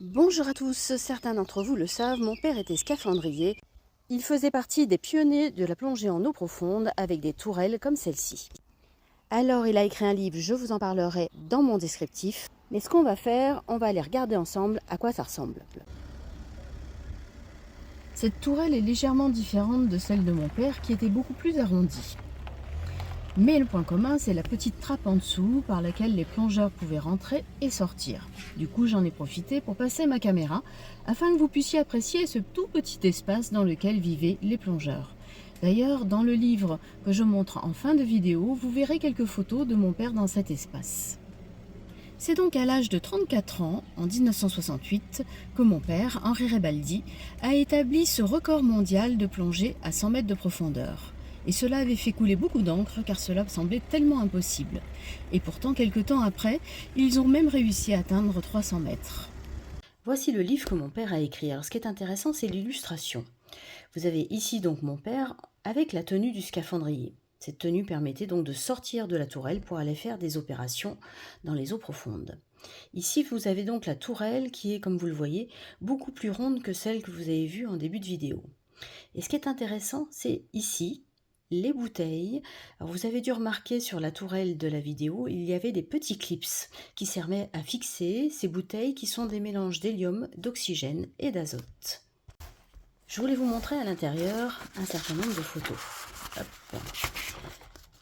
Bonjour à tous, certains d'entre vous le savent, mon père était scaphandrier. Il faisait partie des pionniers de la plongée en eau profonde avec des tourelles comme celle-ci. Alors il a écrit un livre, je vous en parlerai dans mon descriptif. Mais ce qu'on va faire, on va aller regarder ensemble à quoi ça ressemble. Cette tourelle est légèrement différente de celle de mon père qui était beaucoup plus arrondie. Mais le point commun, c'est la petite trappe en dessous par laquelle les plongeurs pouvaient rentrer et sortir. Du coup, j'en ai profité pour passer ma caméra afin que vous puissiez apprécier ce tout petit espace dans lequel vivaient les plongeurs. D'ailleurs, dans le livre que je montre en fin de vidéo, vous verrez quelques photos de mon père dans cet espace. C'est donc à l'âge de 34 ans, en 1968, que mon père, Henri Rebaldi, a établi ce record mondial de plongée à 100 mètres de profondeur. Et cela avait fait couler beaucoup d'encre car cela semblait tellement impossible. Et pourtant, quelques temps après, ils ont même réussi à atteindre 300 mètres. Voici le livre que mon père a écrit. Alors ce qui est intéressant, c'est l'illustration. Vous avez ici donc mon père avec la tenue du scaphandrier. Cette tenue permettait donc de sortir de la tourelle pour aller faire des opérations dans les eaux profondes. Ici, vous avez donc la tourelle qui est, comme vous le voyez, beaucoup plus ronde que celle que vous avez vue en début de vidéo. Et ce qui est intéressant, c'est ici, les bouteilles. Alors vous avez dû remarquer sur la tourelle de la vidéo, il y avait des petits clips qui servaient à fixer ces bouteilles qui sont des mélanges d'hélium, d'oxygène et d'azote. Je voulais vous montrer à l'intérieur un certain nombre de photos. Hop.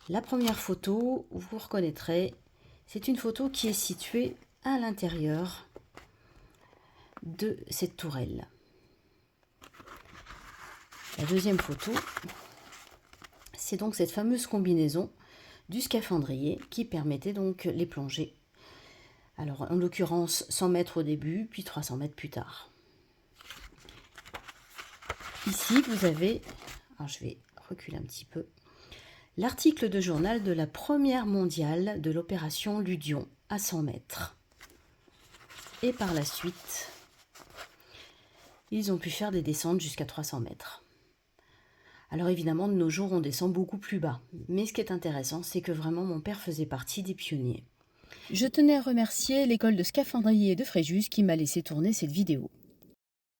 La première photo, vous reconnaîtrez, c'est une photo qui est située à l'intérieur de cette tourelle. La deuxième photo, c'est donc cette fameuse combinaison du scaphandrier qui permettait donc les plongées. Alors en l'occurrence 100 mètres au début, puis 300 mètres plus tard. Ici vous avez, alors je vais reculer un petit peu, l'article de journal de la première mondiale de l'opération Ludion à 100 mètres. Et par la suite, ils ont pu faire des descentes jusqu'à 300 mètres. Alors évidemment, de nos jours, on descend beaucoup plus bas. Mais ce qui est intéressant, c'est que vraiment mon père faisait partie des pionniers. Je tenais à remercier l'école de scaphandrier de Fréjus qui m'a laissé tourner cette vidéo.